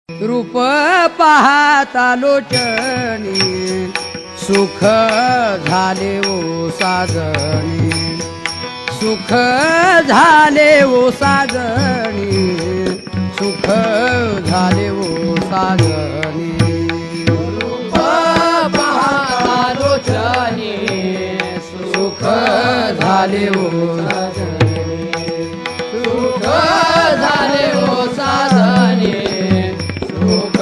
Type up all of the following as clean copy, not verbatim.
रूप पाहता लोचनी सुख झाले ओ साजणी, सुख झाले ओ साजणी, सुख झाले ओ साजणी. रूप पाहता लोचनी सुख झाले ओ साजनी, सुख झाले ओ साजनी, सुख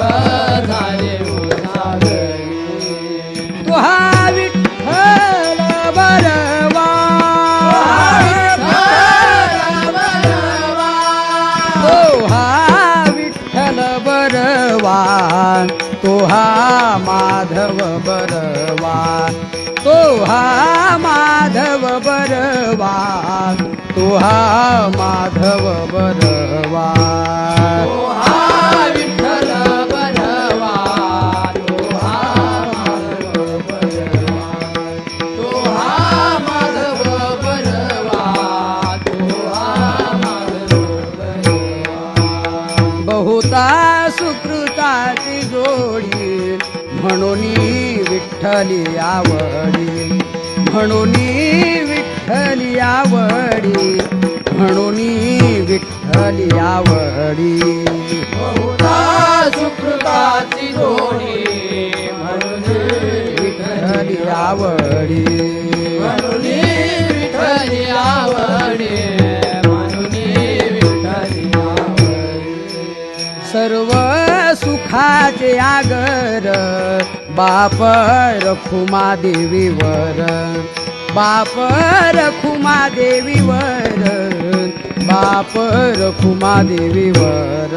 झाले ओ साजनी. तो हा विठ्ठल बरवा, तो हा विठ्ठल बरवा, तो हा माधव बरवा, तो हा माधव बरवा, तो हा माधव बरवा. तो हा विठ्ठल बरवा, तो हा माधव बरवा, तो हा माधव बरवा, तो हा माधव बरवा. बहुता सुकृताची जोडी, म्हणून विठ्ठली आवडी, म्हणून विठ्ठली आवडी, म्हणून विठ्ठली आवडी. बहुधा सुकृताची जोडी, म्हणून विठ्ठली आवडी, म्हणून विठ्ठली आवडी, म्हणून विठ्ठली आवडी. सर्व सुखाचे आगर बाप रखुमा देवीवर, बाप रखुमा देवीवर, बाप रखुमा देवीवर.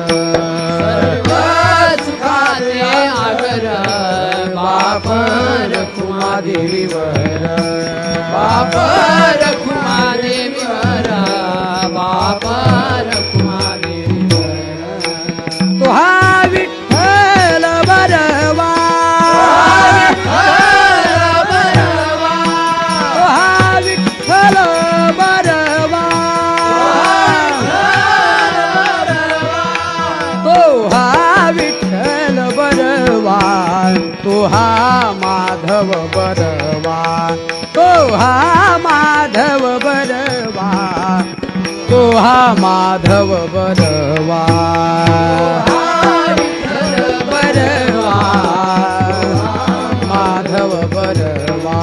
सर्व सुखाचे आगर बाप रखुमा देवीवर, बाप रखुमा देवीवर, बाप रखुमा देवीवर. तो हा विठ्ठल बरवा, तो हा विठ्ठल बरवा, तो हा विठ्ठल बरवा, तो हा माधव बरवा, तो हा माधव बरवा, तो हा माधव बरवा. बरवा, माधव बरवा.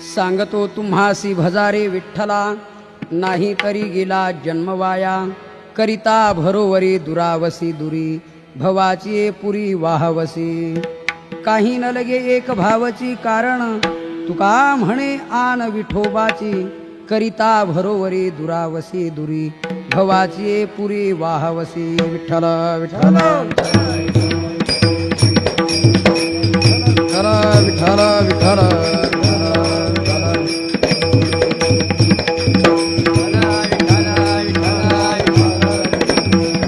सांगतो तुम्हासी भजारे विठ्ठला, नाही तरी गेला जन्मवाया. करिता भरोवरी दुरावसी दुरी, भवाची पुरी वाहवसी. काही न लगे एक भावची कारण, तुका म्हणे आन विठोबाची. करिता भरोवरी दुरावसी दुरी, भवाची पुरी वाहवसी. विठ्ठल विठ्ठल विठ्ठल विठ्ठल विठ्ठल.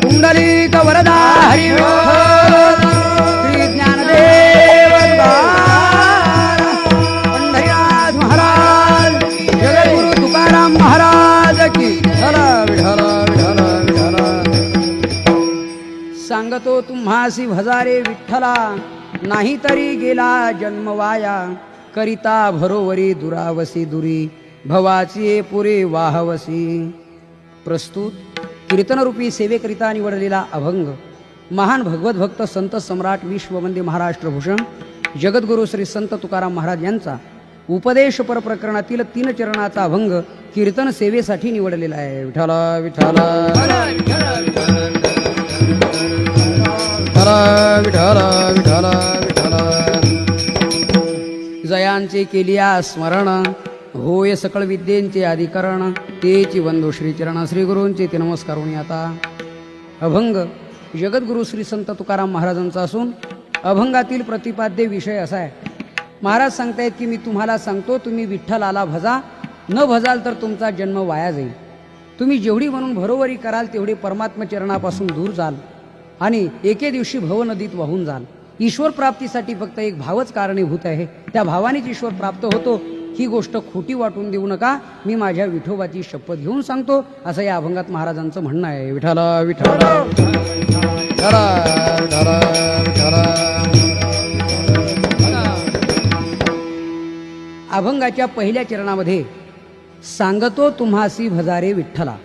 पुंडलिक वरदा हरी विठ्ठल, श्री ज्ञानदेव तुकाराम, पंढरीनाथ महाराज, जगद्गुरु तुकाराम महाराज की. विठ्ठल विठ्ठल विठ्ठल विठ्ठल. सांगतो तुम्हासी भजारे विठ्ठला, नाही तरी गेला जन्मवाया. करिता भरोवरी दुरावसी दुरी, भवाची पुरी वाहवसी. प्रस्तुत कीर्तनरूपी सेवेकरिता निवडलेला अभंग महान भगवत भक्त संत सम्राट विश्ववंदे महाराष्ट्र भूषण जगद्गुरु श्री संत तुकाराम महाराज यांचा उपदेश पर प्रकरणातील 3 चरणाचा अभंग कीर्तन सेवेसाठी निवडलेला आहे. विठ्ठल विठ्ठल विठ्ठल विठ्ठल विठ्ठल. जयांचे केलिया स्मरण, होय सकळ विद्येंचे अधिकरण. तेची वंदो श्रीचरण, श्री गुरूंचे ते नमस्कारुणी. आता अभंग जगद्गुरु श्री संत तुकाराम महाराजांचा असून अभंगातील प्रतिपाद्य विषय असा आहे. महाराज सांगतायत की मी तुम्हाला सांगतो, तुम्ही विठ्ठलाला भजा, न भजाल तर तुमचा जन्म वाया जाईल. तुम्ही जेवढी म्हणून भरोवरी कराल तेवढे परमात्म चरणापासून दूर जाल आणि एके दिवशी भवनदीत वाहून जाल. ईश्वर प्राप्तीसाठी फक्त एक भावच कारणीभूत आहे. त्या भावानेच ईश्वर प्राप्त होतो. ही गोष्ट खोटी वाटून देऊ नका. मी माझ्या विठोबाची शपथ घेऊन सांगतो, असं या अभंगात महाराजांचं म्हणणं आहे. विठाला विठाला विठाला विठाला विठाला. अभंगाच्या पहिल्या चरणामध्ये सांगतो तुम्हासी भजारे विठ्ठला,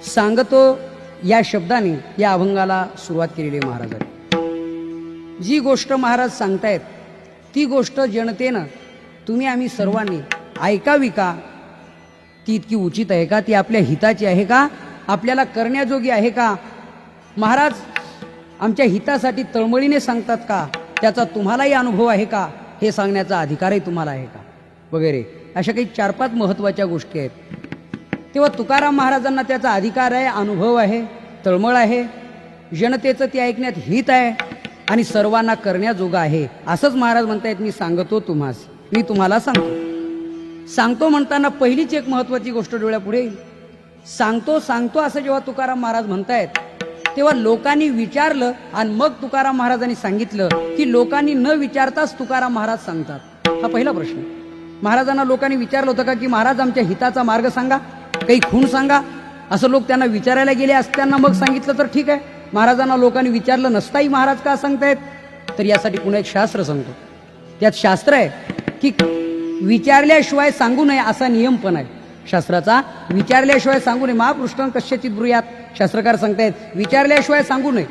सांगतो या शब्दाने या अभंगाला सुरुवात केलेली आहे महाराजांनी. जी गोष्ट महाराज सांगतायत ती गोष्ट जनतेनं तुम्ही आम्ही सर्वांनी ऐकावी का? ती इतकी उचित आहे का? ती आपल्या हिताची आहे का? आपल्याला करण्याजोगी आहे का? महाराज आमच्या हितासाठी तळमळीने सांगतात का? त्याचा तुम्हालाही अनुभव आहे का? हे सांगण्याचा अधिकारही तुम्हाला आहे का? वगैरे अशा काही 4-5 महत्त्वाच्या गोष्टी आहेत. तेव्हा तुकाराम महाराजांना त्याचा अधिकार आहे, अनुभव आहे, तळमळ आहे, जनतेचं ते ऐकण्यात हित आहे आणि सर्वांना करण्याजोगं आहे. असंच महाराज म्हणतायत, मी सांगतो तुम्हास, मी तुम्हाला सांगतो. सांगतो म्हणताना पहिलीच एक महत्त्वाची गोष्ट डोळ्यापुढे येईल. सांगतो सांगतो असं जेव्हा तुकाराम महाराज म्हणतायत तेव्हा लोकांनी विचारलं आणि मग तुकाराम महाराजांनी सांगितलं की लोकांनी न विचारताच तुकाराम महाराज सांगतात. हा पहिला प्रश्न. महाराजांना लोकांनी विचारलं होतं का की महाराज आमच्या हिताचा मार्ग सांगा, काही खूण सांगा, असं लोक त्यांना विचारायला गेले असताना मग सांगितलं तर ठीक आहे. महाराजांना लोकांनी विचारलं नसताही महाराज का सांगतायत? तर यासाठी पुन्हा एक शास्त्र सांगतो. त्यात शास्त्र आहे की विचारल्याशिवाय सांगू नये असा नियम पण आहे शास्त्राचा. विचारल्याशिवाय सांगू नये. महापृष्ठांत कश्यचित ब्रूयात, शास्त्रकार सांगतायत विचारल्याशिवाय सांगू नये.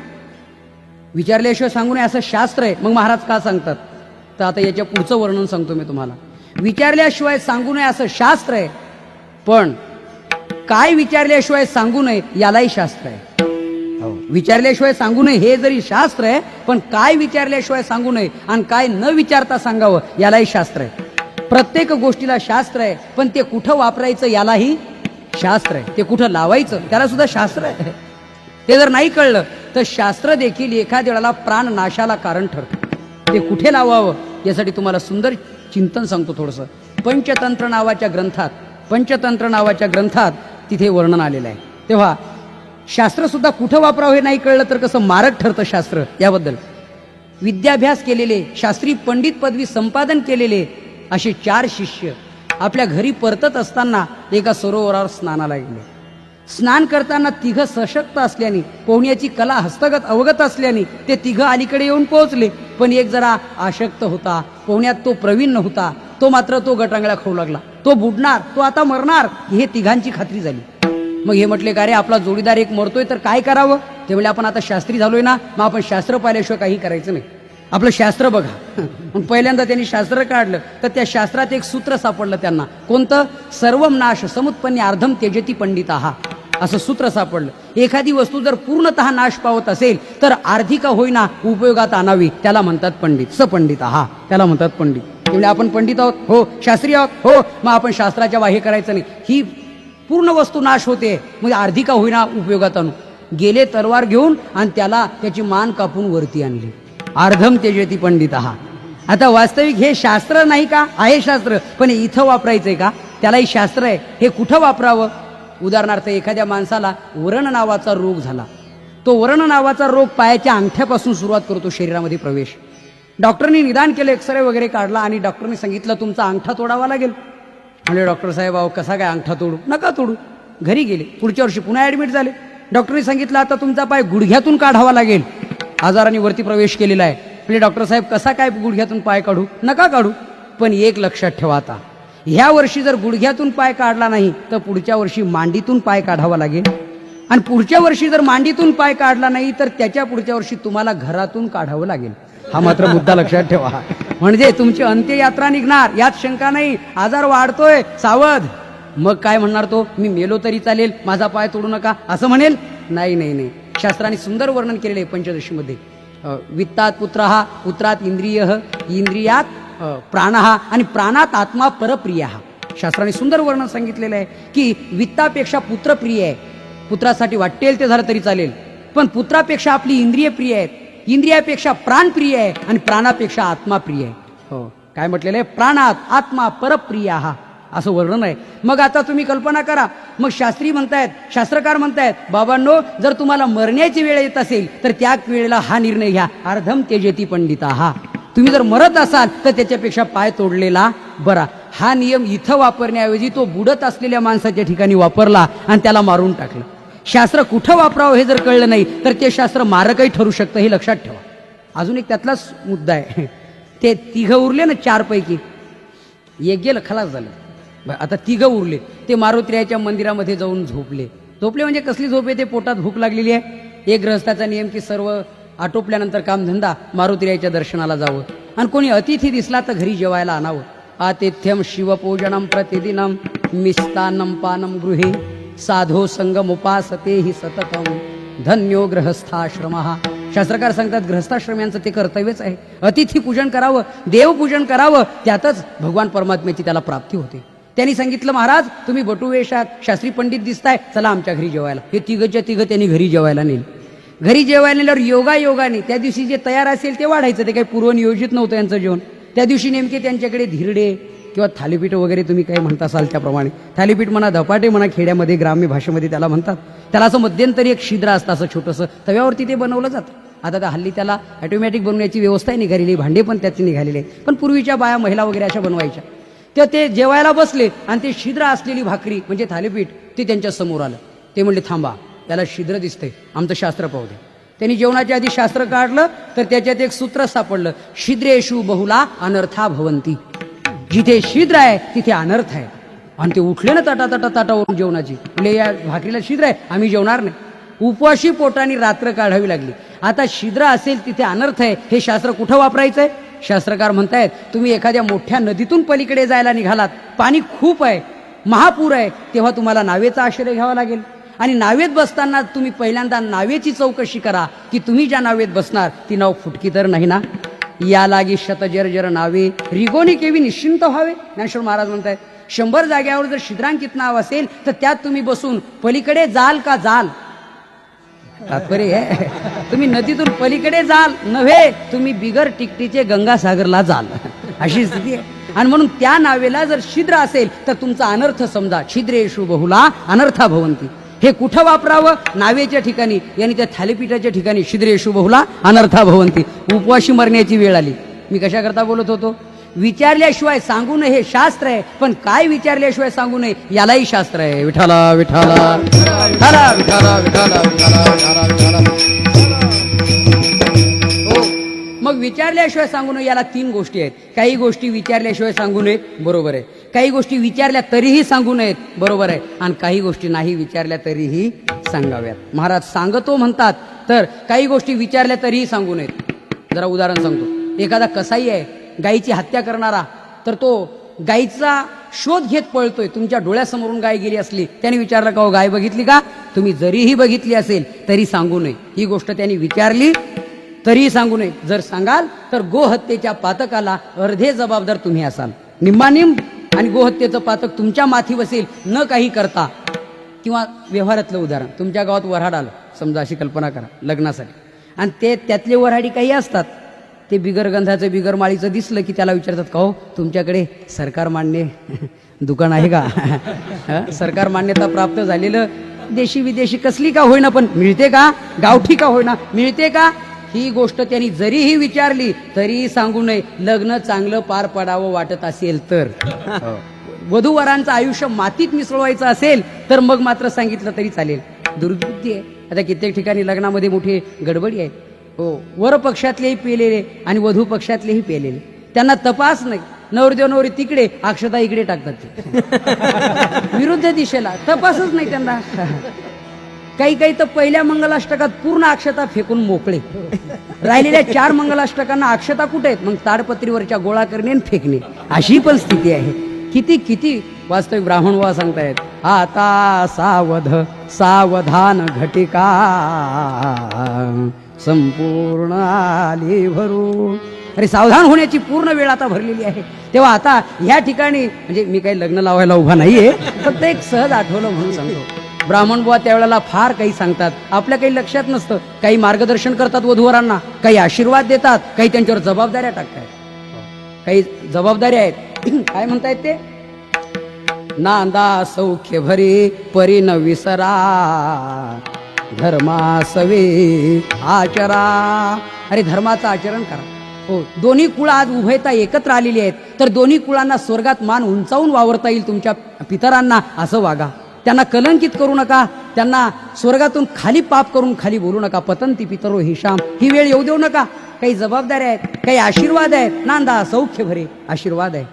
विचारल्याशिवाय सांगू नये असं शास्त्र आहे. मग महाराज का सांगतात? तर आता याच्या पुढचं वर्णन सांगतो मी तुम्हाला. विचारल्याशिवाय सांगू नये असं शास्त्र आहे, पण काय विचारल्याशिवाय सांगू नये यालाही शास्त्र आहे. विचारल्याशिवाय सांगू नये हे जरी शास्त्र आहे, पण काय विचारल्याशिवाय सांगू नये आणि काय न विचारता सांगावं यालाही शास्त्र आहे. प्रत्येक गोष्टीला शास्त्र आहे, पण ते कुठं वापरायचं यालाही शास्त्र आहे. ते कुठं लावायचं त्याला सुद्धा शास्त्र आहे. ते जर नाही कळलं तर शास्त्र देखील एखाद्या वेळेला प्राण नाशाला कारण ठरतं. ते कुठे लावावं यासाठी तुम्हाला सुंदर चिंतन सांगतो थोडंसं. पंचतंत्र नावाच्या ग्रंथात तिथे वर्णन आलेलं आहे. तेव्हा शास्त्र सुद्धा कुठं वापरावं हे नाही कळलं तर कसं मारक ठरतं शास्त्र. याबद्दल विद्याभ्यास केलेले, शास्त्री पंडित पदवी संपादन केलेले असे 4 शिष्य आपल्या घरी परतत असताना एका सरोवरावर स्नानाला गेले. स्नान करताना 3 सशक्त असल्याने, पोहण्याची कला हस्तगत अवगत असल्याने ते 3 अलीकडे येऊन पोहोचले. पण एक जरा आशक्त होता, पोहण्यात तो प्रवीण नव्हता. तो मात्र तो गटांगळ्या खाऊ लागला. तो बुडणार, तो आता मरणार हे 3घांची खात्री झाली. मग हे म्हटले का रे आपला जोडीदार एक मरतोय तर काय करावं? ते म्हणजे आपण आता शास्त्री झालोय ना, मग आपण शास्त्र पाहिल्याशिवाय काही करायचं नाही. आपलं शास्त्र बघा. पहिल्यांदा त्यांनी शास्त्र काढलं तर त्या शास्त्रात एक सूत्र सापडलं त्यांना. कोणतं? सर्वम नाश समुत्पन्ने अर्धम त्यजति पंडिताः असं सूत्र सापडलं. एखादी वस्तू जर पूर्णतः नाश पावत असेल तर अर्धी का होईना उपयोगात आणावी, त्याला म्हणतात पंडित. सपंडिताः त्याला म्हणतात पंडित. म्हणजे आपण पंडित आहोत, हो. शास्त्री आहोत, हो. मग आपण शास्त्राच्या बाह्य करायचं नाही. ही पूर्ण वस्तू नाश होते, मग अर्धी का होईना उपयोगात आणू. गेले तलवार घेऊन आणि त्याला त्याची मान कापून वरती आणली. अर्धम त्यजति पंडिताः. आता वास्तविक हे शास्त्र नाही का? आहे शास्त्र, पण इथं वापरायचंय का? त्यालाही शास्त्र आहे. हे कुठं वापरावं? उदाहरणार्थ एखाद्या माणसाला वरण नावाचा रोग झाला. तो वरण नावाचा रोग पायाच्या अंगठ्यापासून सुरुवात करतो शरीरामध्ये प्रवेश. डॉक्टरनी निदान केलं, एक्सरे वगैरे काढला आणि डॉक्टरने सांगितलं तुमचा अंगठा तोडावा लागेल. म्हणजे डॉक्टर साहेब अहो कसा काय अंगठा तोडू? नका तोडू. घरी गेले. पुढच्या वर्षी पुन्हा ॲडमिट झाले. डॉक्टरने सांगितलं आता तुमचा पाय गुडघ्यातून काढावा लागेल. आजाराने वरती प्रवेश केलेला आहे. म्हणजे डॉक्टर साहेब कसा काय गुडघ्यातून पाय काढू? नका काढू. पण एक लक्षात ठेवा, आता ह्या वर्षी जर गुडघ्यातून पाय काढला नाही तर पुढच्या वर्षी मांडीतून पाय काढावा लागेल. आणि पुढच्या वर्षी जर मांडीतून पाय काढला नाही तर त्याच्या पुढच्या वर्षी तुम्हाला घरातून काढावं लागेल. हा मात्र मुद्दा लक्षात ठेवा. म्हणजे तुमची अंत्ययात्रा निघणार यात शंका नाही. आजार वाढतोय, सावध. मग काय म्हणणार तो? मी मेलो तरी चालेल, माझा पाय तोडू नका असं म्हणेल? नाही नाही नाही. शास्त्राने सुंदर वर्णन केलेले आहे पंचदशीमध्ये. वित्तात पुत्रः, पुत्रात इंद्रियः, इंद्रियात प्राणः आणि प्राणात आत्मा परप्रियः. शास्त्राने सुंदर वर्णन सांगितलेलं आहे की वित्तापेक्षा पुत्र प्रिय आहे. पुत्रासाठी वाटेल ते झालं तरी चालेल, पण पुत्रापेक्षा आपली इंद्रिय प्रिय आहेत, इंद्रियापेक्षा प्राण प्रिय आहे आणि प्राणापेक्षा आत्मा प्रिय आहे. हो, काय म्हटलेलं आहे? प्राणात आत्मा परप्रियः असं वर्णन आहे. मग आता तुम्ही कल्पना करा, मग शास्त्री म्हणतायत, शास्त्रकार म्हणतायत, बाबांनो जर तुम्हाला मरण्याची वेळ येत असेल तर त्या वेळेला हा निर्णय घ्या, अर्धम त्यजति पंडिताः. तुम्ही जर मरत असाल तर त्याच्यापेक्षा पाय तोडलेला बरा. हा नियम इथं वापरण्याऐवजी तो बुडत असलेल्या माणसाच्या ठिकाणी वापरला आणि त्याला मारून टाकलं. शास्त्र कुठं वापरावं हे जर कळलं नाही तर ते शास्त्र मारकही ठरू शकतं, हे लक्षात ठेवा. अजून एक त्यातलाच मुद्दा आहे. ते तिघं उरले ना 4 पैकी, एक गेलं खलास झालं. आता तिघं उरले. ते मारुतीरायाच्या मंदिरामध्ये जाऊन झोपले. झोपले म्हणजे कसली झोप आहे, ते पोटात भूक लागलेली आहे. एक गृहस्थाचा नियम की सर्व आटोपल्यानंतर कामधंदा मारुतीरायाच्या दर्शनाला जावं आणि कोणी अतिथी दिसला तर घरी जेवायला आणावं. आतिथ्यम शिवपूजनम प्रतिदिनम मिष्टान्नम पानम गृहे साधो संगमुपासते हि सततम धन्यो गृहस्थाश्रमः. शास्त्रकार सांगतात गृहस्थाश्रम्यांचं ते कर्तव्यच आहे. अतिथी पूजन करावं, देवपूजन करावं, त्यातच भगवान परमात्म्याची त्याला प्राप्ती होते. त्यांनी सांगितलं, महाराज तुम्ही बटुवेशात शास्त्री पंडित दिसताय, चला आमच्या घरी जेवायला. हे तिघच्या तिघं त्यांनी घरी जेवायला नेलं. घरी जेवायला नेल्यावर योगायोगाने त्या दिवशी जे तयार असेल ते वाढायचं. ते काही पूर्वनियोजित नव्हतं यांचं जेवण. त्या दिवशी नेमके त्यांच्याकडे धिरडे किंवा थालीपीठ वगैरे तुम्ही काही म्हणता असाल त्याप्रमाणे, थालीपीठ म्हणा, धपाटे म्हणा, खेड्यामध्ये ग्राम्य भाषेमध्ये त्याला म्हणतात. त्याला असं मध्यंतरी एक छिद्र असतं, असं छोटंसं तव्यावरती ते बनवलं जातं. आता त्या हल्ली त्याला ऑटोमॅटिक बनवण्याची व्यवस्थाही निघालेली, भांडे पण त्याची निघालेले. पण पूर्वीच्या बाया, महिला वगैरे अशा बनवायच्या. तेव्हा ते जेवायला बसले आणि ते छिद्र असलेली भाकरी म्हणजे थालीपीठ ते त्यांच्या समोर आलं. ते म्हणले, थांबा, त्याला छिद्र दिसतंय, आमचं शास्त्र पाहू दे. त्यांनी जेवणाच्या आधी शास्त्र काढलं तर त्याच्यात एक सूत्र सापडलं, छिद्रेषु बहुला अनर्था भवंती. जिथे छिद्र आहे तिथे अनर्थ आहे. आणि ते उठले ना ताटावरून जेवणाची, म्हणजे या भाकरीला छिद्र आहे, आम्ही जेवणार नाही. उपवाशी पोटाने रात्र काढावी लागली. आता छिद्र असेल तिथे अनर्थ आहे, हे शास्त्र कुठं वापरायचंय? शास्त्रकार म्हणतायत, तुम्ही एखाद्या मोठ्या नदीतून पलीकडे जायला निघालात, पाणी खूप आहे, महापूर आहे, तेव्हा तुम्हाला नावेचा आश्रय घ्यावा लागेल. आणि नावेत बसताना तुम्ही पहिल्यांदा नावेची चौकशी करा की तुम्ही ज्या नावेत बसणार ती नाव फुटकी तर नाही ना. या लागी शतजर्जर नावे रिगोनी केवी निश्चिंत व्हावे. ज्ञानेश्वर महाराज म्हणतायत, 100 जाग्यावर जर छिद्रांकित नाव असेल तर त्यात तुम्ही बसून पलीकडे जाल का जाल. तात्पर्य आहे, तुम्ही नदीतून पलीकडे जाल नव्हे, तुम्ही बिगर टिकटीचे गंगासागरला जाल, अशी स्थिती आहे. आणि म्हणून त्या नावेला जर छिद्र असेल तर तुमचा अनर्थ समजा. छिद्रेषु बहुला अनर्था भवंती. हे कुठं वापरावं? नावेच्या ठिकाणी, यांनी त्या थालीपीठाच्या ठिकाणी. छिद्रेषु बहुला अनर्था भवंती. उपवाशी मरण्याची वेळ आली. मी कशाकरता बोलत होतो? विचारल्याशिवाय सांगू नये हे शास्त्र आहे, पण काय विचारल्याशिवाय सांगू नये यालाही शास्त्र आहे. विठाला विठाला विठाला विठाला विठाला विठाला. हो, मग विचारल्याशिवाय सांगू नये याला 3 गोष्टी आहेत. काही गोष्टी विचारल्याशिवाय सांगू नयेत, बरोबर आहे. काही गोष्टी विचारल्या तरीही सांगू नयेत, बरोबर आहे. आणि काही गोष्टी नाही विचारल्या तरीही सांगाव्यात. महाराज सांगतो म्हणतात, तर काही गोष्टी विचारल्या तरीही सांगू नयेत. जरा उदाहरण सांगतो. एखादा कसाई आहे, गायीची हत्या करणारा, तर तो गायीचा शोध घेत पळतोय. तुमच्या डोळ्यासमोरून गाय गेली असली, त्याने विचारलं का, हो गाय बघितली का? तुम्ही जरीही बघितली असेल तरी सांगू नये. ही गोष्ट त्यांनी विचारली तरीही सांगू नये. जर सांगाल तर गोहत्येच्या पातकाला अर्धे जबाबदार तुम्ही असाल, निम्मानिम. आणि गोहत्येचं पातक तुमच्या माथी बसेल न काही करता. किंवा व्यवहारातलं उदाहरण, तुमच्या गावात वऱ्हाड आलं समजा, अशी कल्पना करा लग्नासाठी, आणि ते त्यातले वऱ्हाडी काही असतात, ते बिगर गंधाचं बिगर माळीचं दिसलं की त्याला विचारतात, का हो तुमच्याकडे सरकार मान्य दुकान आहे का? सरकार मान्यता प्राप्त झालेलं देशी विदेशी कसली का होईना पण मिळते का? गावठी का होईना मिळते का? ही गोष्ट त्यांनी जरीही विचारली तरीही सांगू नये. लग्न चांगलं पार पडावं वाटत असेल तर. वधूवरांचं आयुष्य मातीत मिसळवायचं असेल तर मग मात्र सांगितलं तरी चालेल. दुर्बुद्धी आहे. आता कित्येक ठिकाणी लग्नामध्ये मोठी गडबडी आहे. हो, वर पक्षातलेही पेलेले आणि वधू पक्षातलेही पेलेले, त्यांना तपास नाही. नवरदेव नवरी तिकडे, अक्षता इकडे टाकतात ते विरुद्ध दिशेला, तपासच नाही त्यांना. काही काही तर पहिल्या मंगलाष्टकात पूर्ण अक्षता फेकून मोकळे. राहिलेल्या 4 मंगलाष्टकांना अक्षता कुठे आहेत? मग ताडपत्रीवरच्या गोळा करणे आणि फेकणे, अशी पण स्थिती आहे. किती किती वास्तविक ब्राह्मण वा सांगतायत, आता सावध सावधान घटिका संपूर्ण आली भरून. अरे सावधान होण्याची पूर्ण वेळ आता भरलेली आहे. तेव्हा आता ह्या ठिकाणी, म्हणजे मी काही लग्न लावायला उभा नाहीये, फक्त एक सहज आठवलं म्हणून सांगतो. ब्राह्मण बुवा त्यावेळेला फार काही सांगतात, आपल्या काही लक्षात नसतं. काही मार्गदर्शन करतात वधूवरांना, काही आशीर्वाद देतात, काही त्यांच्यावर जबाबदाऱ्या टाकतात. काही जबाबदाऱ्या आहेत. काय म्हणतायत ते? नांदा सौख्य भरी परी न विसरा, धर्मा सवे आचरा. अरे धर्माचं आचरण करा. हो, दोन्ही कुळ आज उभयता एकत्र आलेली आहेत, तर दोन्ही कुळांना स्वर्गात मान उंचावून वावरता येईल तुमच्या पितरांना, असं वागा. त्यांना कलंकित करू नका, त्यांना स्वर्गातून खाली पाप करून खाली बोलू नका. पतंती पितरो हिशाम, ही वेळ येऊ देऊ नका. काही जबाबदाऱ्या आहेत, काही आशीर्वाद आहेत. नांदा सौख्य भरे आशीर्वाद आहे.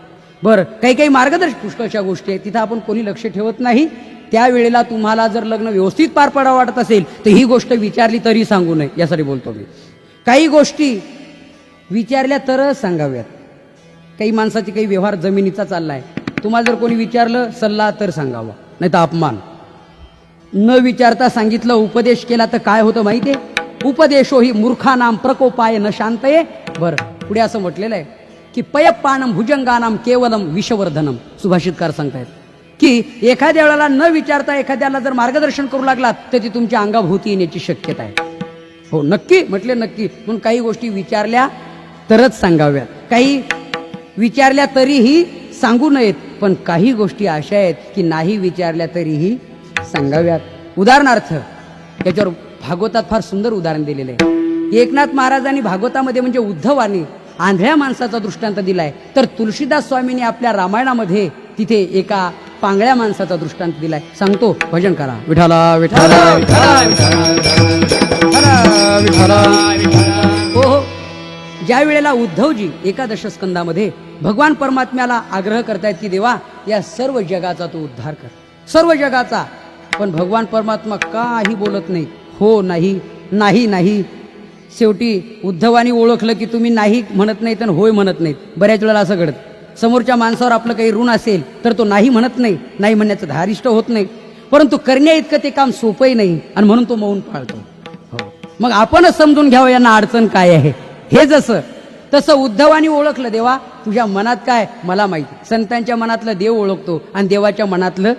बरं, काही काही मार्गदर्शक पुष्कळशा गोष्टी आहेत, तिथं आपण कोणी लक्ष ठेवत नाही. त्यावेळेला तुम्हाला जर लग्न व्यवस्थित पार पडावं वाटत असेल तर ही गोष्ट विचारली तरी सांगू नये, यासाठी बोलतो मी. काही गोष्टी विचारल्या तरच सांगाव्यात. काही माणसाची काही व्यवहार जमिनीचा चाललाय, तुम्हाला जर कोणी विचारलं सल्ला तर सांगावा, नाही तर अपमान. न विचारता सांगितलं, उपदेश केला तर काय होतं माहितीये? उपदेशो ही मूर्खानाम प्रकोपाय न शांतये. बरं, पुढे असं म्हटलेलं आहे की पयपानम भुजंगानाम केवलम विषवर्धनम. सुभाषितकार सांगतायत की एखाद्या वेळेला न विचारता एखाद्याला जर मार्गदर्शन करू लागलात तर ती तुमच्या अंगाभोवती येण्याची शक्यता आहे. हो, नक्की म्हटले नक्की. म्हणून काही गोष्टी विचारल्या तरच सांगाव्यात, काही विचारल्या तरीही सांगू नयेत. पण काही गोष्टी अशा आहेत की नाही विचारल्या तरीही सांगाव्यात. उदाहरणार्थ याच्यावर भागवतात फार सुंदर उदाहरण दिलेलं आहे. एकनाथ महाराजांनी भागवतामध्ये म्हणजे उद्धवानी आंधळ्या माणसाचा दृष्टांत दिलाय, तर तुलसीदास स्वामींनी आपल्या रामायणामध्ये तिथे एका पांगळ्या माणसाचा दृष्टांत दिलाय. सांगतो, भजन करा. विठाला विठाला हो हो. ज्या वेळेला उद्धवजी एकादश स्कंदामध्ये भगवान परमात्म्याला आग्रह करतायत की देवा या सर्व जगाचा तू उद्धार कर, सर्व जगाचा. पण भगवान परमात्मा काही बोलत नाही, हो नाही नाही नाही. शेवटी उद्धवानी ओळखलं की तुम्ही नाही म्हणत नाही तर होय म्हणत नाहीत. बऱ्याच वेळेला असं घडत, समोरच्या माणसावर आपलं काही ऋण असेल तर तो नाही म्हणत नाही, नाही म्हणण्याचं धारिष्ट होत नाही. परंतु करण्या इतकं ते काम सोपंही नाही आणि म्हणून तो मौन पाळतो. हो, मग आपणच समजून घ्यावं यांना अडचण काय आहे. हे जसं तसं उद्धवानी ओळखलं, देवा तुझ्या मनात काय मला माहिती. संतांच्या मनातलं देव ओळखतो आणि देवाच्या मनातलं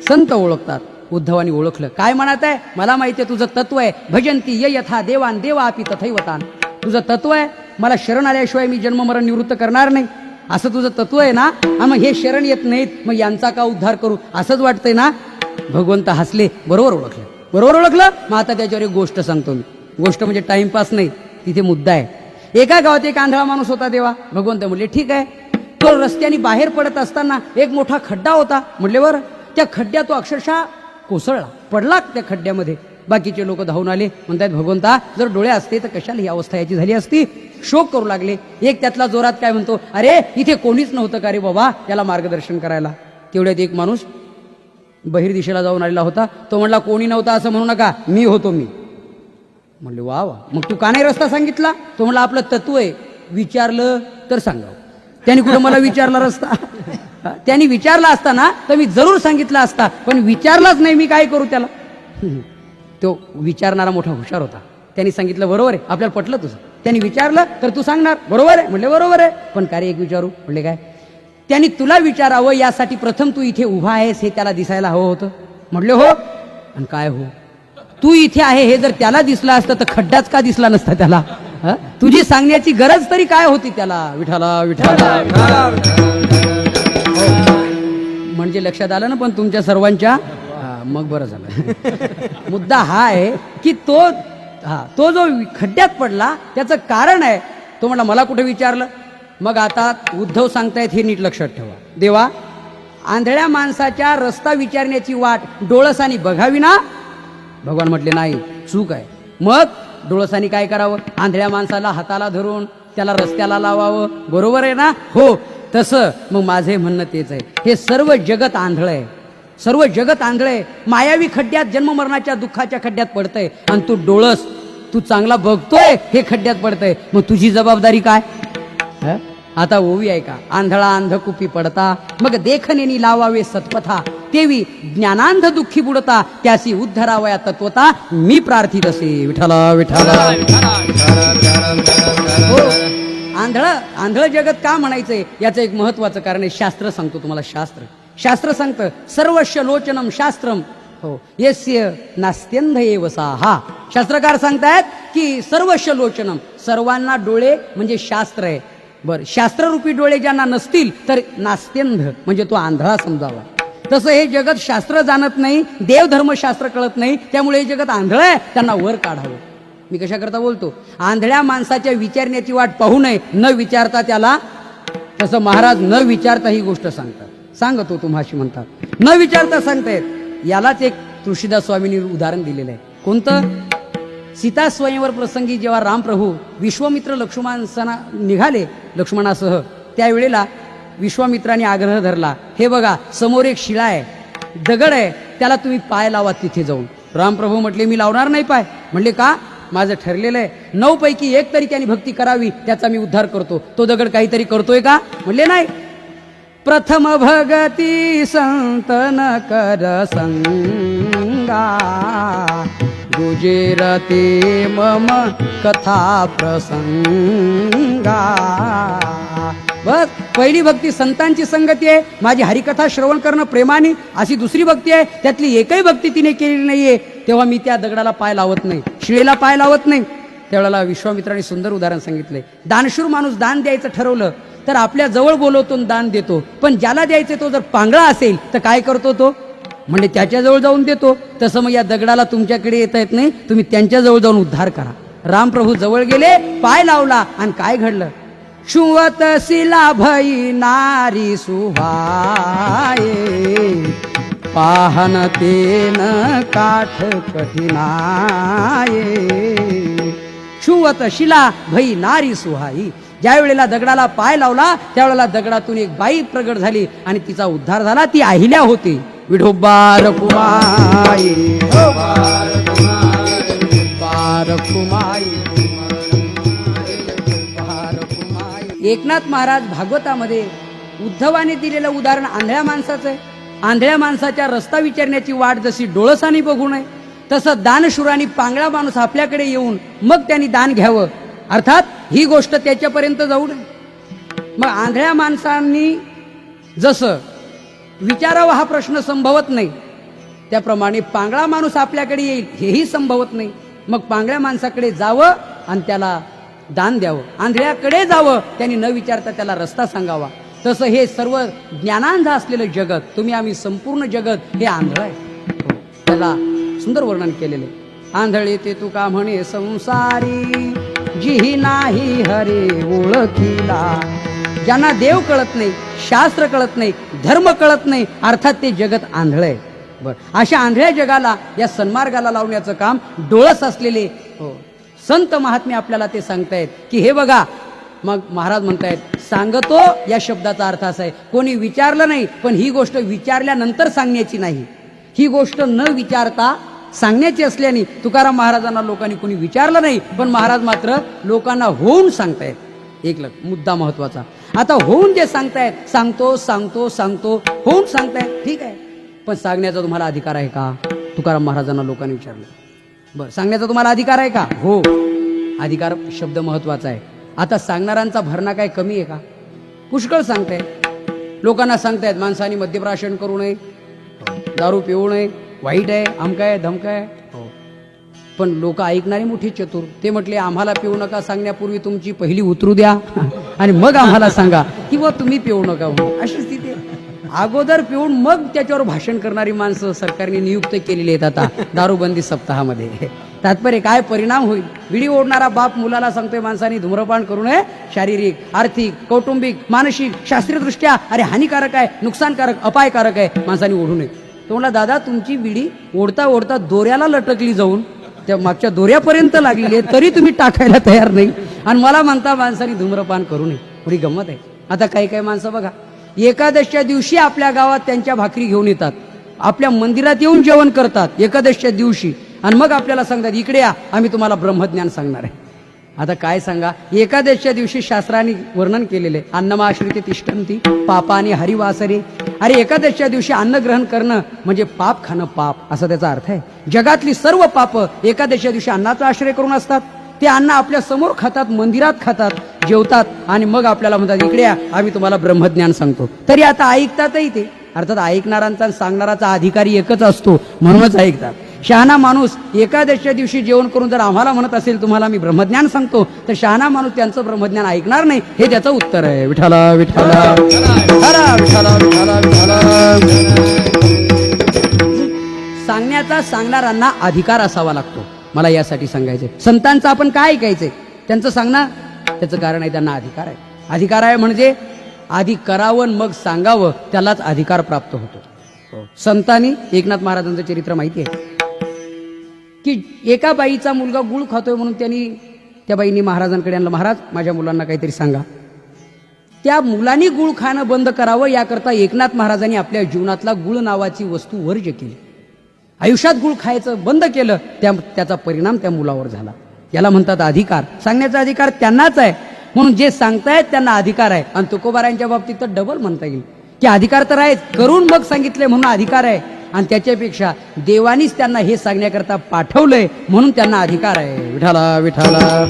संत ओळखतात. उद्धवानी ओळखलं, काय मनात आहे मला माहिती आहे, तुझं तत्व आहे. भजंती य यथा देवान देवा अपि तथैवतान. तुझं तत्व आहे, मला शरण आल्याशिवाय मी जन्ममरण निवृत्त करणार नाही, असं तुझं तत्व आहे ना. मग हे शरण येत नाहीत, मग यांचा का उद्धार करू, असंच वाटतंय ना. भगवंत हसले, बरोबर ओळखलं, बरोबर ओळखलं. मग आता त्याच्यावर एक गोष्ट सांगतो मी. गोष्ट म्हणजे टाइमपास नाही, तिथे मुद्दा आहे. एका गावात एक आंधळा माणूस होता. देवा भगवंत म्हणले ठीक आहे. तो रस्त्याने बाहेर पडत असताना एक मोठा खड्डा होता. म्हटले बरं, त्या खड्ड्यात तो अक्षरशः कोसळला, पडला त्या खड्ड्यामध्ये. बाकीचे लोक धावून आले, म्हणतात भगवंता जर डोळे असते तर कशाला ही अवस्था याची झाली असती. शोक करू लागले. एक त्यातला जोरात काय म्हणतो, अरे इथे कोणीच नव्हतं का रे बाबा याला मार्गदर्शन करायला. तेवढ्यात एक माणूस बहिर दिशेला जाऊन आलेला होता. तो म्हणला कोणी नव्हता असं म्हणू नका, मी होतो मी. म्हणले वा वा, मग तू का नाही रस्ता सांगितला. तो म्हणला आपलं तत्व आहे, विचारलं तर सांगावं. त्यांनी कुठं मला विचारला रस्ता. त्यांनी विचारला असता ना तर मी जरूर सांगितला असता, पण विचारलाच नाही, मी काय करू त्याला. तो विचारणारा मोठा हुशार होता. त्यांनी सांगितलं बरोबर आहे, आपल्याला पटलं तुझं. त्यांनी विचारलं तर तू सांगणार, बरोबर आहे. म्हणले बरोबर आहे, पण कार्य एक विचारू. म्हणले काय. त्यांनी तुला विचारावं यासाठी प्रथम तू इथे उभा आहेस हे त्याला दिसायला हवं होतं. म्हटले हो. आणि काय हो, तू इथे आहे हे जर त्याला दिसलं असतं तर खड्डाच का दिसला नसता त्याला. तुझी सांगण्याची गरज तरी काय होती त्याला. विठाला विठाला. म्हणजे लक्षात आलं ना पण तुमच्या सर्वांच्या. मग बरं झालं. मुद्दा हा आहे की तो जो खड्ड्यात पडला त्याचं कारण आहे. तो म्हणला मला कुठे विचारलं. मग आता उद्धव सांगतायत हे नीट लक्षात ठेवा. देवा आंधळ्या माणसाच्या रस्ता विचारण्याची वाट डोळसानी बघावी ना. भगवान म्हटले नाही, चूक आहे. मग डोळसानी काय करावं, आंधळ्या माणसाला हाताला धरून त्याला रस्त्याला लावावं, बरोबर आहे ना. हो तसं मग माझे म्हणणं तेच आहे. हे सर्व जगत आंधळ आहे, सर्व जगत आंधळ आहे. मायावी खड्ड्यात जन्ममरणाच्या दुःखाच्या खड्ड्यात पडतंय आणि तू डोळस, तू चांगला बघतोय हे खड्ड्यात पडतंय. मग तुझी जबाबदारी काय. आता ओवी आहे का, आंधळा अंधकुपी पडता मग देखनेनी लावावे सत्पथा, तेवी ज्ञानांध दुःखी बुडता त्यासी उद्धरावया तत्वता मी प्रार्थित असे. विठाला विठाला. हो, आंधळ जगत का म्हणायचंय याचं एक महत्वाचं कारण आहे. शास्त्र सांगतो तुम्हाला. शास्त्र सांगतं सर्वस्व लोचनम शास्त्रम. हो, यस्य नास्त्यंध एव सा. शास्त्रकार सांगतायत की सर्वस्व लोचनम, सर्वांना डोळे म्हणजे शास्त्र आहे. बर, शास्त्ररूपी डोळे ज्यांना नसतील तर नास्त्यंध म्हणजे तो आंधळा समजावा. तसं हे जगत शास्त्र जाणत नाही, देवधर्मशास्त्र कळत नाही, त्यामुळे हे जगत आंधळ आहे, त्यांना वर काढावं. मी कशाकरता बोलतो? आंधळ्या माणसाच्या विचारण्याची वाट पाहू नये, न विचारता त्याला, तसं महाराज न विचारता ही गोष्ट सांगतात. सांगतो तुम्हाशी म्हणतात, न विचारता सांगतायत. यालाच एक तुळशीदास स्वामींनी उदाहरण दिलेलं आहे. कोणतं? सीता स्वयंवर प्रसंगी जेव्हा रामप्रभू विश्वामित्र लक्ष्मणांना निघाले लक्ष्मणासह, त्यावेळेला विश्वामित्राने आग्रह धरला, हे बघा समोर एक शिळा आहे, दगड आहे, त्याला तुम्ही पाय लावा तिथे जाऊन. रामप्रभू म्हटले, मी लावणार नाही पाय. म्हणले, का? माझं ठरलेलं आहे 9 पैकी 1 तरी त्याने भक्ती करावी, त्याचा मी उद्धार करतो. तो दगड काहीतरी करतोय का? म्हणले, नाही. प्रथम भगती संतन कर संगा, गुजेरते मम कथा प्रसंगा. बस पहिली भक्ती संतांची संगती आहे, माझी हरिकथा श्रवण करणं प्रेमाने. अशी दुसरी भक्ती आहे, त्यातली एकही भक्ती तिने केलेली नाहीये, तेव्हा मी त्या दगडाला पाय लावत नाही, शिळेला पाय लावत नाही. त्यावेळेला विश्वामित्राने सुंदर उदाहरण सांगितले. दानशूर माणूस दान द्यायचं ठरवलं तर आपल्या जवळ बोलवतो दान देतो, पण ज्याला द्यायचे तो जर पांगळा असेल तर काय करतो तो? म्हणजे त्याच्याजवळ जाऊन देतो. तसं मग या दगडाला तुमच्याकडे येता येत नाही, तुम्ही त्यांच्याजवळ जाऊन उद्धार करा. रामप्रभू जवळ गेले, पाय लावला, आणि काय घडलं? शुवत शिला भई नारी सुहाये, पाहन तेन काठ कठिनाये. शुवत शिला भई नारी सुहाई. ज्या वेळेला दगडाला पाय लावला त्यावेळेला दगडातून एक बाई प्रगट झाली आणि तिचा उद्धार झाला. ती अहिल्या होती. विठोबा रखुमाई, एकनाथ महाराज भागवतामध्ये उद्धवाने दिलेलं उदाहरण आंधळ्या माणसाचं आहे. आंधळ्या माणसाच्या रस्ता विचारण्याची वाट जशी डोळसानी बघू नये, तसं दानशुरानी पांगळा माणूस आपल्याकडे येऊन मग त्यांनी दान घ्यावं, अर्थात ही गोष्ट त्याच्यापर्यंत जाऊ नये. मग आंधळ्या माणसांनी जसं विचारावा हा प्रश्न संभवत नाही, त्याप्रमाणे पांगळा माणूस आपल्याकडे येईल हेही संभवत नाही. मग पांगळ्या माणसाकडे जावं आणि त्याला दान द्यावं, आंधळ्याकडे जावं, त्यांनी न विचारता त्याला रस्ता सांगावा. तसं हे सर्व ज्ञानांध असलेलं जगत, तुम्ही आम्ही संपूर्ण जगत हे आंधळ आहे. त्याला सुंदर वर्णन केलेले. आंधळे ते तुका म्हणे संसारी, जिही नाही हरे ओळखीला. ज्यांना देव कळत नाही, शास्त्र कळत नाही, धर्म कळत नाही, अर्थात ते जगत आंधळ आहे. बर, अशा आंधळ्या जगाला या सन्मार्गाला लावण्याचं काम डोळस असलेले संत महात्मे आपल्याला ते सांगतायत की हे बघा. मग महाराज म्हणतायत, सांगतो या शब्दाचा अर्थ असा आहे, कोणी विचारलं नाही, पण ही गोष्ट विचारल्यानंतर सांगण्याची नाही. ही गोष्ट न विचारता सांगण्याची असल्याने तुकाराम महाराजांना लोकांनी कोणी विचारलं नाही, पण महाराज मात्र लोकांना होऊन सांगतायत. एक मुद्दा महत्वाचा. आता होऊन जे सांगतायत, सांगतो सांगतो सांगतो, होऊन सांगतायत, ठीक आहे, पण सांगण्याचा तुम्हाला अधिकार आहे का? तुकाराम महाराजांना लोकांनी विचारलं. बरं, सांगण्याचा तुम्हाला अधिकार आहे का? हो, अधिकार शब्द महत्वाचा आहे. आता सांगणाऱ्यांचा भरणा काय कमी आहे का? पुष्कळ सांगतायत. लोकांना सांगतायत माणसाने मद्यप्राशन करू नये, दारू पिऊ नये, वाईट आहे, अमकाय धमकाय. पण लोक ऐकणारे मोठी चतुर. ते म्हटले, आम्हाला पिऊ नका सांगण्यापूर्वी तुमची पहिली उतरू द्या आणि मग आम्हाला सांगा की बुवा तुम्ही पिऊ नका म्हणून. अशी स्थिती आहे. अगोदर पिऊन मग त्याच्यावर भाषण करणारी माणसं सरकारने नियुक्त केलेली आहेत आता दारूबंदी सप्ताहामध्ये. तात्पर्य काय परिणाम होईल? विडी ओढणारा बाप मुलाला सांगतोय माणसाने धूम्रपान करू नये, शारीरिक, आर्थिक, कौटुंबिक, मानसिक, शास्त्रीयदृष्ट्या अरे हानिकारक आहे, नुकसानकारक, अपायकारक आहे, माणसाने ओढू नये. तो म्हणला, दादा तुमची विडी ओढता ओढता दोऱ्याला लटकली जाऊन त्या मागच्या दोऱ्यापर्यंत लागलेली आहे, तरी तुम्ही टाकायला तयार नाही आणि मला म्हणता माणसाने धूम्रपान करू नये. थोडी गंमत आहे. आता काही काही माणसं बघा, एकादशीच्या दिवशी आपल्या गावात त्यांच्या भाकरी घेऊन येतात, आपल्या मंदिरात येऊन जेवण करतात एकादशीच्या दिवशी, आणि मग आपल्याला सांगतात इकडे या, आम्ही तुम्हाला ब्रह्मज्ञान सांगणार आहे. आता काय सांगा, एकादशीच्या दिवशी शास्त्राने वर्णन केलेले, अन्नमाश्रिते तिष्ठन्ति पापानि हरिवासरे. अरे एकादशीच्या दिवशी अन्न ग्रहण करणं म्हणजे पाप खाणं पाप, असा त्याचा अर्थ आहे. जगातली सर्व पाप एकादशीच्या दिवशी अन्नाचा आश्रय करून असतात. ते अन्न आपल्या समोर खातात, मंदिरात खातात, जेवतात, आणि मग आपल्याला म्हणतात इकडे या, आम्ही तुम्हाला ब्रह्मज्ञान सांगतो. तरी आता ऐकतातही ते. अर्थात ऐकणारांचा आणि सांगणाराचा अधिकारी एकच असतो, म्हणूनच ऐकतात. शहाणा माणूस एकादशीच्या दिवशी जेवण करून जर आम्हाला म्हणत असेल तुम्हाला मी ब्रह्मज्ञान सांगतो, तर शहाणा माणूस त्यांचं ब्रह्मज्ञान ऐकणार नाही, हे त्याचं उत्तर आहे. विठ्ठला विठ्ठला विठ्ठला विठ्ठला विठ्ठला. सांगण्याचा सांगणाऱ्यांना अधिकार असावा लागतो. मला यासाठी सांगायचंय. संतांचं आपण काय ऐकायचंय? त्यांचं सांगणं, त्याचं कारण आहे त्यांना अधिकार आहे. अधिकार आहे म्हणजे आधी करावं मग सांगावं, त्यालाच अधिकार प्राप्त होतो. संतांनी, एकनाथ महाराजांचं चरित्र माहिती आहे की एका बाईचा मुलगा गुळ खातोय म्हणून त्यांनी त्या बाईंनी महाराजांकडे आणलं, महाराज माझ्या मुलांना काहीतरी सांगा. त्या मुलांनी गुळ खाणं बंद करावं याकरता एकनाथ महाराजांनी आपल्या जीवनातला गुळ नावाची वस्तू वर्ज्य केली. आयुष्यात गुळ खायचं बंद केलं, त्याचा परिणाम त्या मुलावर झाला. याला म्हणतात अधिकार. सांगण्याचा अधिकार त्यांनाच आहे, म्हणून जे सांगतायत त्यांना अधिकार आहे. आणि तुकोबारायांच्या बाबतीत तर डबल म्हणता येईल की अधिकार तर आहेच, करून मग सांगितले म्हणून अधिकार आहे. आणि त्याच्यापेक्षा देवानीच त्यांना हे सांगण्याकरता पाठवलंय म्हणून त्यांना अधिकार आहे. विठाला विठाला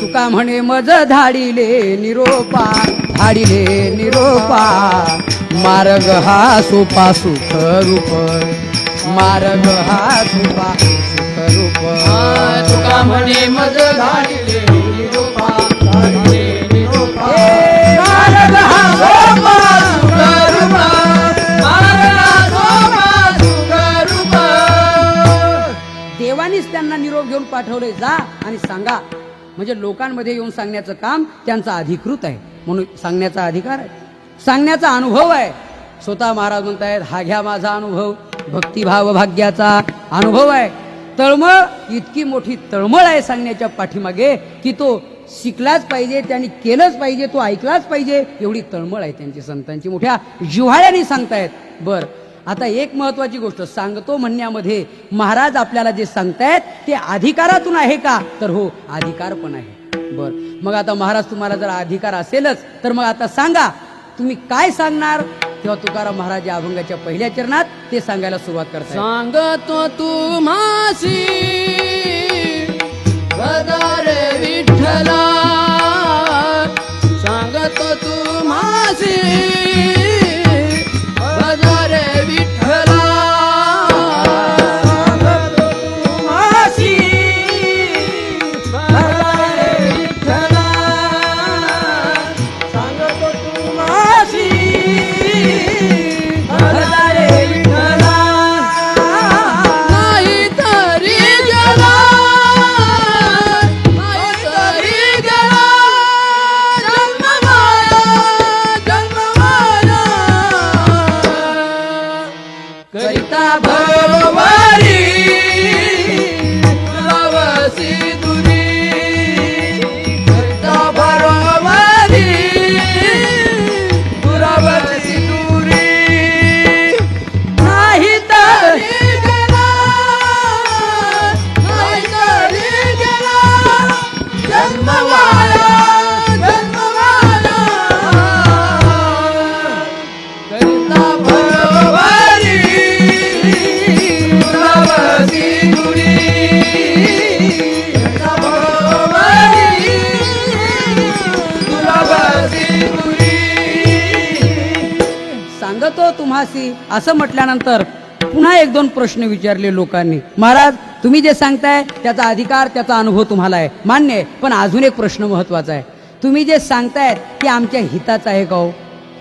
तुका म्हणे मज धाडिले निरोपा, धाडिले निरोपा, मार्ग हा सोपा सुख रूप, मार्ग हा सोपा सुख रूप. तुका म्हणे मज धाडिले निरोपा, धाडिले निरोपा, मार्ग हा सोपा सुख रूप, मार्ग हा सोपा सुख रूप. देवानीच त्यांना निरोप घेऊन पाठवले, जा आणि सांगा. म्हणजे लोकांमध्ये येऊन सांगण्याचं काम त्यांचा अधिकृत आहे, म्हणून सांगण्याचा अधिकार आहे, सांगण्याचा अनुभव आहे. स्वतः महाराज म्हणतायत, हा घ्या माझा अनुभव, भक्तिभाव भाग्याचा अनुभव आहे. तळमळ, इतकी मोठी तळमळ आहे सांगण्याच्या पाठीमागे की तो शिकलाच पाहिजे, त्यांनी केलंच पाहिजे, तो ऐकलाच पाहिजे, एवढी तळमळ आहे त्यांची, संतांची. मोठ्या जिव्हाळ्याने सांगतायत. बर, आता एक महत्वाची गोष्ट सांगतो म्हणण्यामध्ये महाराज आपल्याला जे सांगतायत ते अधिकारातून आहे का? तर हो, अधिकार पण आहे. बर, मग आता महाराज तुम्हाला जर अधिकार असेलच तर मग आता सांगा, तुम्ही काय सांगणार? तेव्हा तुकाराम महाराज या अभंगाच्या पहिल्या चरणात ते सांगायला सुरुवात करतात. सांगतो तुम्हासी गदार विठ्ठला, सांगतो तुम्हासी गदार विठ्ठला, सांगतो तुम्हासी गदार विठ्ठला, सांगतो तुम्हासी गदार विठ्ठला. नाही तरी गेला, नाही तरी गेला जन्ममाया, जन्ममाया करिता भरवारी तुलावसी दुरी, करिता भरवारी तुलावसी दुरी. नाही तरी गेला, नाही तरी गेला जन्ममाया, जन्ममाया करिता भरवारी तुलावसी दुरी, करिता भरवारी तुलावसी दुरी. सांगतो तुम्हासी असं म्हटल्यानंतर पुन्हा एक दोन प्रश्न विचारले लोकांनी. महाराज तुम्ही जे सांगताय त्याचा अधिकार, त्याचा अनुभव तुम्हाला आहे, मान्य आहे, पण अजून एक प्रश्न महत्वाचा आहे. तुम्ही जे सांगतायत ते आमच्या हिताचं आहे का हो?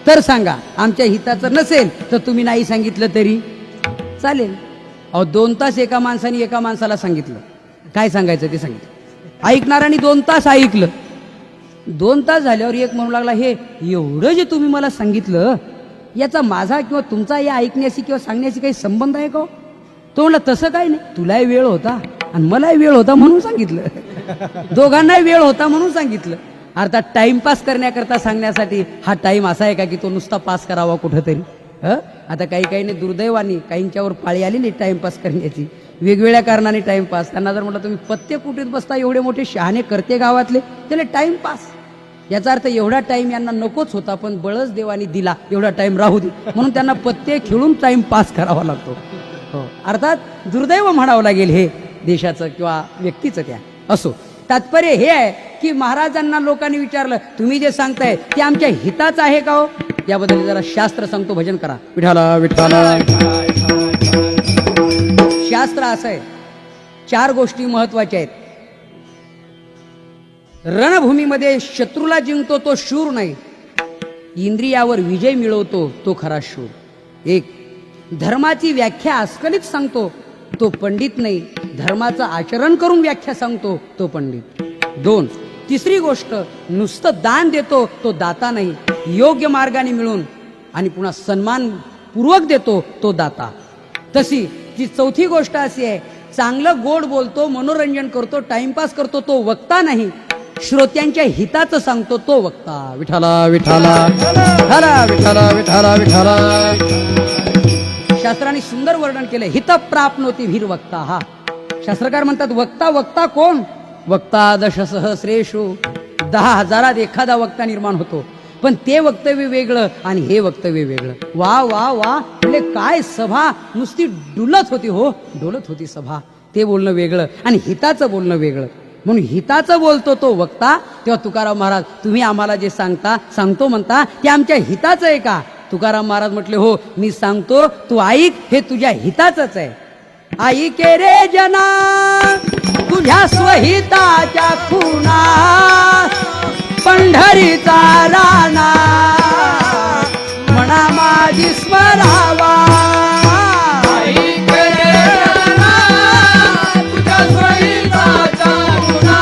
तर सांगा. आमच्या हिताचं नसेल तर तुम्ही नाही सांगितलं तरी चालेल. अहो 2 तास एका माणसाने एका माणसाला सांगितलं, काय सांगायचं ते सांगितलं, ऐकणाऱ्याने 2 तास ऐकलं. 2 तास झाल्यावर एक म्हणू लागला, हे एवढं जे तुम्ही मला सांगितलं याचा माझा किंवा तुमचा या ऐकण्याशी किंवा सांगण्याशी काही संबंध आहे का? तो म्हणला तसं काही नाही, तुलाही वेळ होता आणि मलाही वेळ होता म्हणून सांगितलं, दोघांनाही वेळ होता म्हणून सांगितलं. अर्थात टाइमपास करण्याकरता सांगण्यासाठी हा टाइम असा आहे का की तो नुसता पास करावा कुठंतरी? आता काही काही दुर्दैवानी काहींच्यावर पाळी आलेली टाइमपास करण्याची, वेगवेगळ्या कारणाने टाइमपास. त्यांना जर म्हटलं तुम्ही पत्ते कुठेच बसता, एवढे मोठे शहाणे करते गावातले, त्याला टाइमपास. याचा अर्थ एवढा टाइम यांना नकोच होता पण बळच देवानी दिला, एवढा टाइम राहू दे म्हणून त्यांना पत्ते खेळून टाइम पास करावा लागतो. हो, अर्थात दुर्दैव म्हणावं लागेल हे देशाचं किंवा व्यक्तीचं. त्या असो, तात्पर्य हे आहे की महाराजांना लोकांनी विचारलं, तुम्ही जे सांगताय ते आमच्या हिताचं आहे का हो? याबद्दल जरा शास्त्र सांगतो, भजन करा. विठाला विठाला. शास्त्र असं आहे, 4 गोष्टी महत्वाच्या आहेत. रणभूमीमध्ये शत्रूला जिंकतो तो शूर नाही, इंद्रियावर विजय मिळवतो तो खरा शूर. 1. धर्माची व्याख्या अस्खलित सांगतो तो पंडित नाही, धर्माचं आचरण करून व्याख्या सांगतो तो पंडित. 2. तिसरी गोष्ट, नुसतं दान देतो तो दाता नाही, योग्य मार्गाने मिळून आणि पुन्हा सन्मान पूर्वक देतो तो दाता. तशी ती चौथी गोष्ट अशी आहे, चांगलं गोड बोलतो, मनोरंजन करतो, टाइमपास करतो तो वक्ता नाही, श्रोत्यांच्या हिताचं सांगतो तो वक्ता. विठाला विठाला विठाला विठाला विठाला विठाला. शास्त्राने सुंदर वर्णन केले, हित प्राप्नोती भीर वक्ता. हा शास्त्रकार म्हणतात वक्ता, वक्ता कोण? वक्ता दशसहस्रेषु, 10,000 एखादा वक्ता निर्माण होतो, पण ते वक्तव्य वेगळं आणि हे वक्तव्य वेगळं. वा वा वा, म्हणजे काय सभा नुसती डुलत होती, हो डोलत होती सभा. ते बोलणं वेगळं आणि हिताचं बोलणं वेगळं. म्हणून हिताचं बोलतो तो वक्ता. तेव्हा तुकाराम महाराज, तुम्ही आम्हाला जे सांगतो म्हणता ते आमच्या हिताचं आहे का? तुकाराम महाराज म्हटले, हो मी सांगतो, तू ऐक, हे तुझ्या हिताचंच आहे. ऐके रे जना तुझ्या स्वहिताच्या खुणा, पंढरीचा राणा म्हणा माझी स्मरावा. ऐक रे जना, तुझ्या स्वहिताच्या खुणा,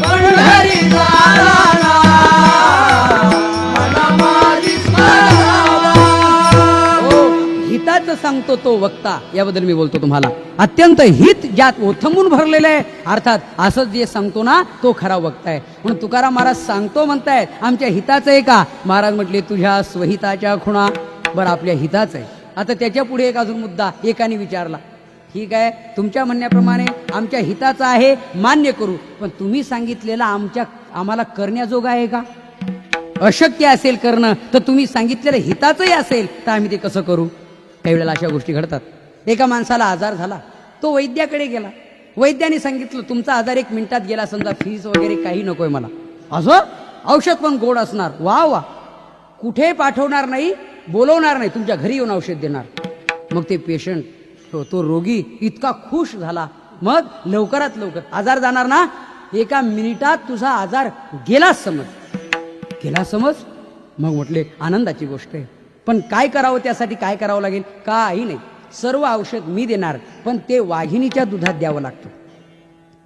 पंढरीचा राणा म्हणा माझी स्मरावा. हिताचं सांगतो तो वक्ता, याबद्दल मी बोलतो तुम्हाला. अत्यंत हित ज्यात ओथंबून भरलेलं आहे, अर्थात असं जे सांगतो ना तो खरा वक्ता आहे. म्हणून तुकाराम महाराज सांगतो म्हणतायत आमच्या हिताचं आहे का? महाराज म्हटले तुझ्या स्वहिताच्या खुणा. बरं, आपल्या हिताचं आहे. आता त्याच्या पुढे एक अजून मुद्दा एकाने विचारला, ठीक आहे तुमच्या म्हणण्याप्रमाणे आमच्या हिताचं आहे, मान्य करू, पण तुम्ही सांगितलेलं आम्हाला करण्याजोगं आहे का? अशक्य असेल करणं, तर तुम्ही सांगितलेलं हिताचंही असेल तर आम्ही ते कसं करू? काही वेळेला अशा गोष्टी घडतात. एका माणसाला आजार झाला, तो वैद्याकडे गेला. वैद्याने सांगितलं तुमचा आजार 1 मिनिटात गेला, समजा फीस वगैरे काही नकोय मला. असं औषध पण गोड असणार. वा वा, कुठे पाठवणार नाही, बोलवणार नाही, तुमच्या घरी येऊन औषध देणार. मग ते पेशंट, तो रोगी इतका खुश झाला. मग लवकरात लवकर आजार जाणार ना, 1 मिनिटात तुझा आजार गेलाच समज. मग म्हटले आनंदाची गोष्ट आहे, पण काय करावं, त्यासाठी काय करावं लागेल? काही नाही, सर्व औषध मी देणार, पण ते वाघिणीच्या दुधात द्यावं लागतं.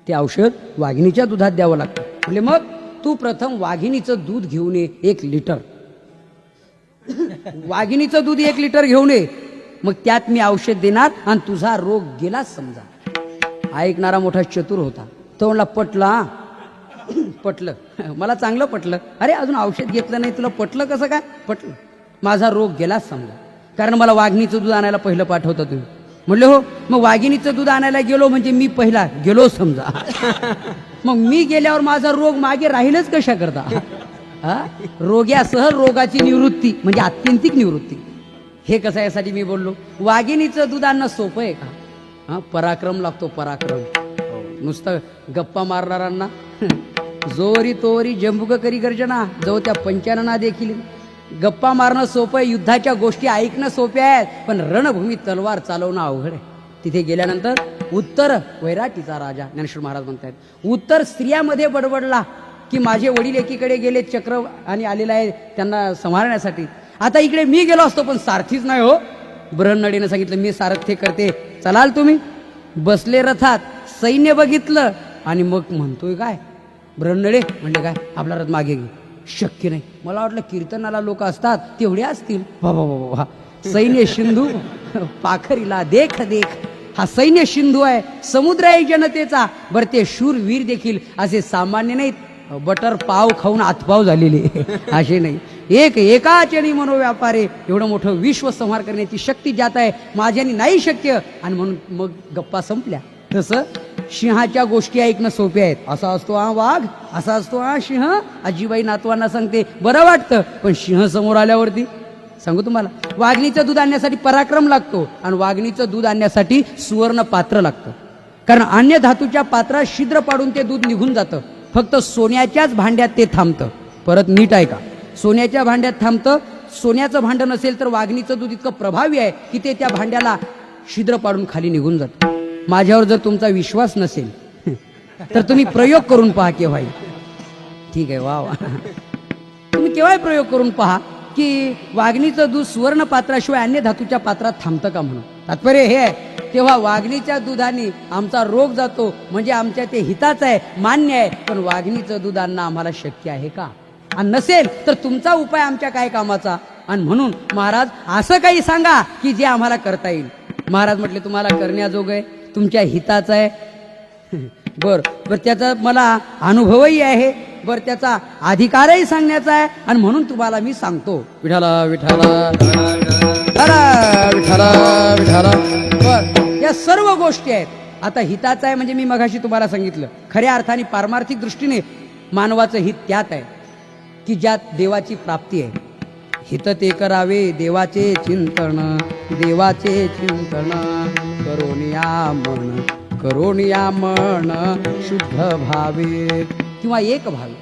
ते औषध वाघिणीच्या दुधात द्यावं लागतं. म्हणजे मग तू प्रथम वाघिणीचं दूध घेऊन ये 1 लिटर. वाघिणीचं दूध 1 लिटर घेऊन ये, मग त्यात मी औषध देणार आणि तुझा रोग गेलाच समजा. ऐकणारा मोठा चतुर होता. तो म्हणला पटला, पटलं, मला चांगलं पटलं. अरे अजून औषध घेतलं नाही, तुला पटलं कसं काय? पटलं, माझा रोग गेलाच समजा, कारण मला वाघिणीचं दूध आणायला पहिलं पाठवता तुम्ही. म्हणले हो, मग वाघिणीचं दूध आणायला गेलो म्हणजे मी पहिला गेलो समजा. मग मी गेल्यावर माझा रोग मागे राहीलच कशा करता? रोग्यासह रोगाची निवृत्ती म्हणजे आत्यंतिक निवृत्ती. हे कसं यासाठी मी बोललो, वाघिणीचं दूध आणणं सोपं आहे का? पराक्रम लागतो, पराक्रम. नुसतं गप्पा मारणाऱ्यांना जोरी तोरी जंबुक करी गर्जना, जो त्या पंचानना देखील. गप्पा मारणं सोपं आहे, युद्धाच्या गोष्टी ऐकणं सोप्या आहेत, पण रणभूमी तलवार चालवणं अवघड आहे. तिथे गेल्यानंतर उत्तर वैराटीचा राजा ज्ञानेश्वर महाराज म्हणतात, उत्तर स्त्रियामध्ये बडबडला की माझे वडील एकीकडे गेले, चक्र आणि आलेला आहे त्यांना संभाळण्यासाठी. आता इकडे मी गेलो असतो, पण सारथीच नाही हो. बृहन्नडीनं सांगितलं मी सारथ्य करते, चलाल तुम्ही. बसले रथात, सैन्य बघितलं आणि मग म्हणतोय काय, बृहन्नडे म्हणजे काय, आपला रथ मागे घे. शक्य नाही, मला वाटलं कीर्तनाला लोक असतात तेवढे असतील. बाबा, सैन्य सिंधू पाखरीला देख देख, हा सैन्य सिंधू आहे, समुद्र आहे जनतेचा. बरं ते शूर वीर देखील असे सामान्य नाहीत, बटर पाव खाऊन आतपाव झालेले असे नाही. एकाचनी मनोव्यापारे, एवढं मोठं विश्व संहार करण्याची शक्ती ज्यात आहे, माझ्यानी नाही शक्य. आणि म्हणून मग गप्पा संपल्या. तसं सिंहाच्या गोष्टी ऐकणं सोपे आहेत. असा असतो हा वाघ, असा असतो हा सिंह. आजीबाई नातवांना सांगते, बरं वाटतं, पण सिंह समोर आल्यावरती सांगू तुम्हाला, वाघिणीचं दूध आणण्यासाठी पराक्रम लागतो आणि वाघिणीचं दूध आणण्यासाठी सुवर्ण पात्र लागतं. कारण अन्य धातूच्या पात्रात छिद्र पाडून ते दूध निघून जातं, फक्त सोन्याच्याच भांड्यात ते थांबतं. परत नीट आहे का, सोन्याच्या भांड्यात थांबतं. सोन्याचं भांड नसेल तर वाघिणीचं दूध इतकं प्रभावी आहे की ते त्या भांड्याला छिद्र पाडून खाली निघून जातं. माझ्यावर जर तुमचा विश्वास नसेल तर तुम्ही प्रयोग करून पहा केव्हाही. ठीक आहे, वा वा, तुम्ही केव्हाही प्रयोग करून पहा की वाघिणीचं दूध सुवर्ण पात्राशिवाय अन्य धातूच्या पात्रात थांबतं का म्हणून. तात्पर्य हे आहे, तेव्हा वाघणीच्या दुधाने आमचा रोग जातो म्हणजे आमच्या ते हिताचं आहे, मान्य आहे. पण वाघणीचं दूध आणणं आम्हाला शक्य आहे का? आणि नसेल तर तुमचा उपाय आमच्या काय कामाचा? आणि म्हणून महाराज असं काही सांगा की जे आम्हाला करता येईल. महाराज म्हटले तुम्हाला करण्याजोग आहे, तुमच्या हिताचं आहे. बर त्याचा मला अनुभवही आहे, बर त्याचा अधिकारही सांगण्याचा आहे. आणि म्हणून तुम्हाला मी सांगतो. विठाला विठाला विठाला विठाला. बर या सर्व गोष्टी आहेत. आता हिताचं आहे म्हणजे मी मगाशी तुम्हाला सांगितलं, खऱ्या अर्थाने पारमार्थिक दृष्टीने मानवाचं हित त्यात आहे की ज्यात देवाची प्राप्ती आहे. हित ते करावे देवाचे चिंतन, देवाचे चिंतन करोनिया मन शुद्ध भावे किंवा एक भावे.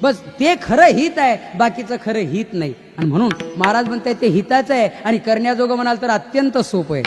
बस ते खरं हित आहे, बाकीचं खरं हित नाही. आणि म्हणून महाराज म्हणताय ते हिताचं आहे आणि करण्याजोगं म्हणाल तर अत्यंत सोपं आहे.